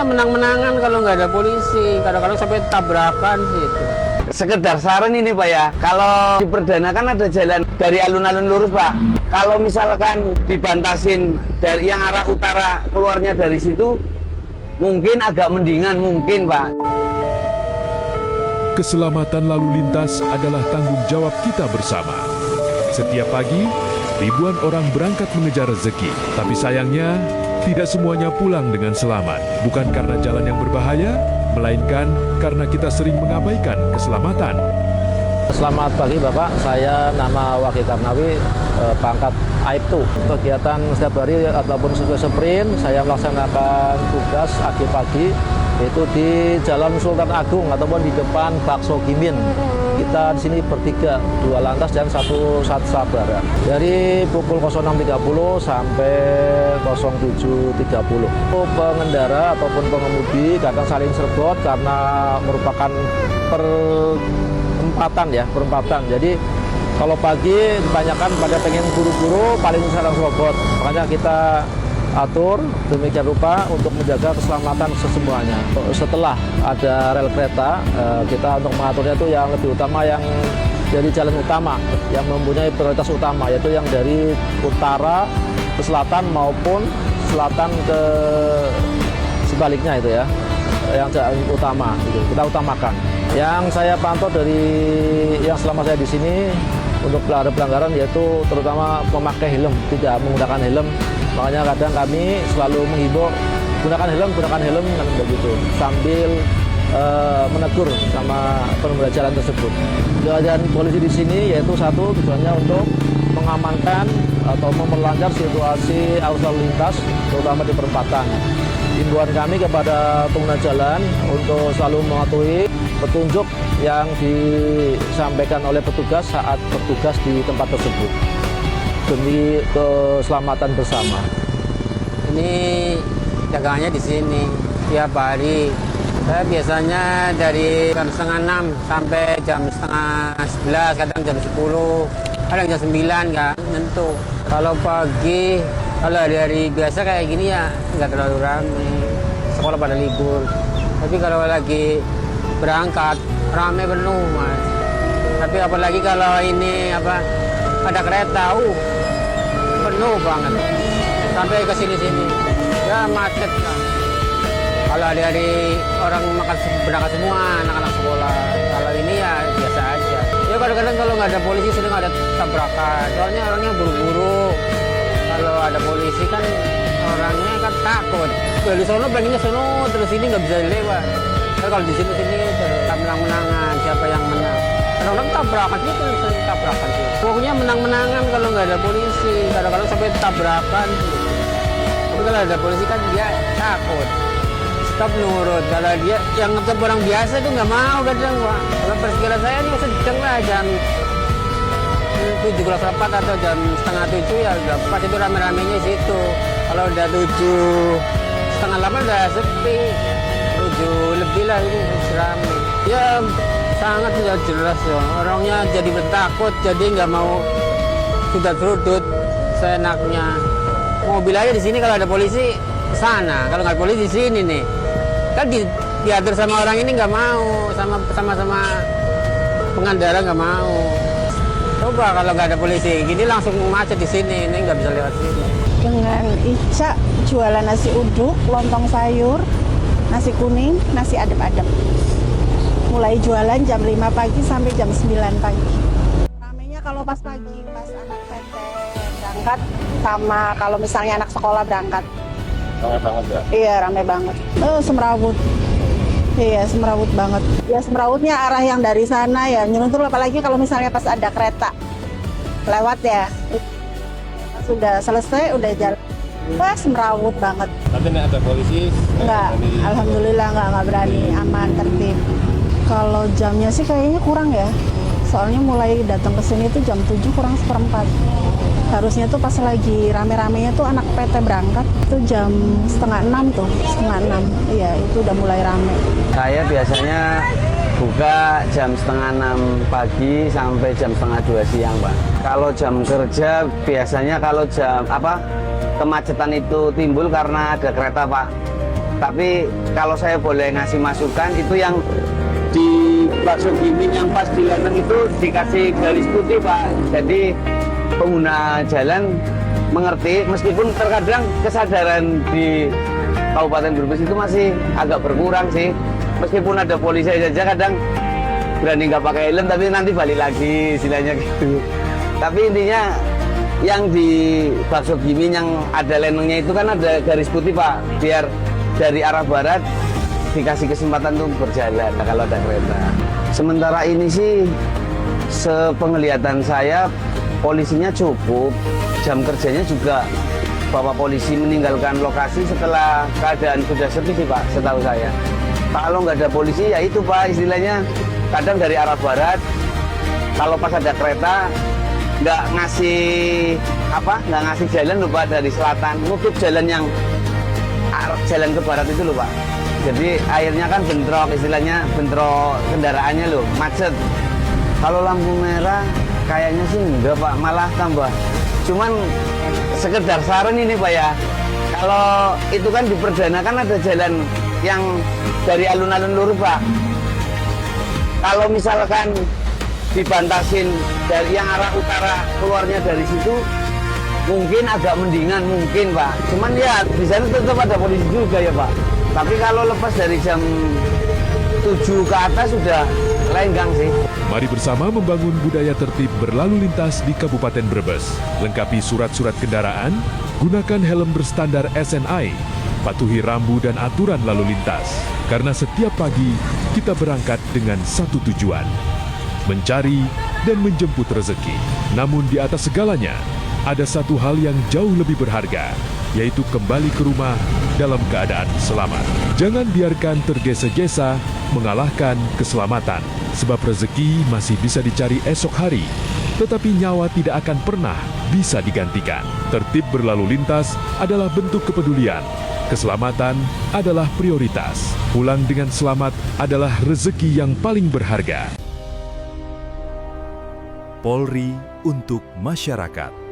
pokoknya menang-menangan kalau nggak ada polisi. Kadang-kadang sampai tabrakan sih itu. Sekedar saran ini Pak ya, kalau di Perdana kan ada jalan dari alun-alun lurus Pak. Kalau misalkan dibantasin dari yang arah utara keluarnya dari situ, mungkin agak mendingan mungkin Pak. Keselamatan lalu lintas adalah tanggung jawab kita bersama. Setiap pagi, ribuan orang berangkat mengejar rezeki, tapi sayangnya tidak semuanya pulang dengan selamat. Bukan karena jalan yang berbahaya, melainkan karena kita sering mengabaikan keselamatan. Selamat pagi Bapak, saya nama Wahid Karnawi, pangkat Aibtu. Kegiatan setiap hari ataupun sprint, saya melaksanakan tugas pagi, yaitu di Jalan Sultan Agung ataupun di depan Bakso Gimin. Kita di sini bertiga, 2 lantas dan satu sabara. Dari pukul 06.30 sampai 07.30. Pengendara ataupun pengemudi kadang saling sergot karena merupakan perempatan. Jadi kalau pagi kebanyakan pada pengen buru-buru, paling sering sergot. Makanya kita atur demikian rupa untuk menjaga keselamatan semuanya. Setelah ada rel kereta, kita untuk mengaturnya itu yang lebih utama yang dari jalan utama yang mempunyai prioritas utama, yaitu yang dari utara ke selatan maupun selatan ke sebaliknya itu ya, yang jalan utama gitu, kita utamakan. Yang saya pantau dari yang selama saya di sini untuk pelanggaran yaitu terutama memakai helm, tidak menggunakan helm. Makanya kadang kami selalu menghimbau gunakan helm kan begitu, sambil menegur sama pengguna jalan tersebut. Dan polisi di sini yaitu satu tujuannya untuk mengamankan atau memperlancar situasi arus lalu lintas terutama di perempatan. Himbauan kami kepada pengguna jalan untuk selalu mematuhi petunjuk yang disampaikan oleh petugas saat bertugas di tempat tersebut demi keselamatan bersama. Ini dagangannya di sini tiap hari. Saya biasanya dari jam setengah 6 sampai jam setengah 11, kadang jam 10, kadang jam 9 nggak nentu. Kalau pagi, kalau hari-hari biasa kayak gini ya nggak terlalu ramai. Sekolah pada libur. Tapi kalau lagi berangkat ramai penuh Mas. Tapi apalagi kalau ini ada kereta, penuh banget sampai ke sini ya macet lah. Kalau hari-hari orang berangkat semua anak-anak sekolah, kalau ini ya biasa aja. Ya kadang-kadang kalau nggak ada polisi sering ada tabrakan, soalnya orangnya buru-buru. Kalau ada polisi kan orangnya kan takut. Dari sono pengennya sono terus ini nggak bisa lewat. Nah, kalau di sini menang-menangan siapa yang menang. Kadang-kadang tabrakan itu sering tabrakan sih. Pokoknya menang-menangan kalau nggak ada polisi. Kadang-kadang sampai tabrakan. Tapi kalau ada polisi kan dia takut. Stop nurut. Kalau dia yang ngetop orang biasa itu nggak mau kadang Pak. Kalau perkiraan saya ini sedang lah jam 7:04 atau jam setengah 7 ya udah pas itu rame-ramenya situ. Kalau udah 7:30 udah sepi. 7 lebih lah itu rame. Ya sangat tidak jelas ya. Orangnya jadi bertakut, jadi nggak mau sudah serudut seenaknya. Mobil aja di sini kalau ada polisi ke sana, kalau nggak ada polisi di sini nih. Kan diatur sama orang ini nggak mau, sama pengendara nggak mau. Coba kalau nggak ada polisi, gini langsung macet di sini, ini nggak bisa lewat sini. Dengan Ica jualan nasi uduk, lontong sayur, nasi kuning, nasi adem-adem. Mulai jualan jam 5 pagi sampai jam 9 pagi. Ramenya kalau pas pagi, pas anak PT berangkat sama kalau misalnya anak sekolah berangkat. Ramai banget ya? Iya, ramai banget. Semrawut. Iya, semrawut banget. Ya semrawutnya arah yang dari sana ya, nyeruntul apalagi kalau misalnya pas ada kereta lewat ya. Sudah selesai, udah jalan. Wah, semrawut banget. Tapi nih ada polisi? Enggak, alhamdulillah enggak berani, aman, tertib. Kalau jamnya sih kayaknya kurang ya. Soalnya mulai datang ke sini tuh jam 7 kurang seperempat. Harusnya tuh pas lagi rame-ramenya tuh anak PT berangkat tuh jam setengah 6 tuh, setengah 6. Iya, itu udah mulai rame. Saya biasanya buka jam setengah 6 pagi sampai jam setengah 2 siang, Pak. Kalau jam kerja biasanya kalau kemacetan itu timbul karena ada kereta, Pak. Tapi kalau saya boleh ngasih masukan, itu yang di bakso gimin yang pas di Lenteng itu dikasih garis putih Pak. Jadi pengguna jalan mengerti, meskipun terkadang kesadaran di Kabupaten Brebes itu masih agak berkurang sih. Meskipun ada polisi saja kadang berani nggak pakai helm, tapi nanti balik lagi istilahnya gitu. Tapi intinya yang di bakso gimin yang ada lentengnya itu kan ada garis putih Pak, biar dari arah barat dikasih kesempatan untuk berjalan kalau ada kereta. Sementara ini sih sepenglihatan saya polisinya cukup, jam kerjanya juga Bapak polisi meninggalkan lokasi setelah keadaan sudah sepi sih Pak, setahu saya. Kalau nggak ada polisi ya itu Pak, istilahnya kadang dari arah barat, kalau pas ada kereta nggak ngasih jalan loh Pak, dari selatan nutup jalan yang jalan ke barat itu loh Pak. Jadi akhirnya kan bentrok, istilahnya bentrok kendaraannya loh, macet. Kalau lampu merah kayaknya sih enggak Pak, malah tambah. Cuman sekedar saran ini Pak ya, kalau itu kan di Perdana kan ada jalan yang dari alun-alun lurus Pak. Kalau misalkan dibantasin dari yang arah utara keluarnya dari situ, mungkin agak mendingan mungkin Pak. Cuman ya di sana tetap ada polisi juga ya Pak. Tapi kalau lepas dari jam 7 ke atas sudah lenggang sih. Mari bersama membangun budaya tertib berlalu lintas di Kabupaten Brebes. Lengkapi surat-surat kendaraan, gunakan helm berstandar SNI, patuhi rambu dan aturan lalu lintas. Karena setiap pagi kita berangkat dengan satu tujuan, mencari dan menjemput rezeki. Namun di atas segalanya, ada satu hal yang jauh lebih berharga, yaitu kembali ke rumah dalam keadaan selamat. Jangan biarkan tergesa-gesa mengalahkan keselamatan, sebab rezeki masih bisa dicari esok hari, tetapi nyawa tidak akan pernah bisa digantikan. Tertib berlalu lintas adalah bentuk kepedulian. Keselamatan adalah prioritas. Pulang dengan selamat adalah rezeki yang paling berharga. Polri untuk masyarakat.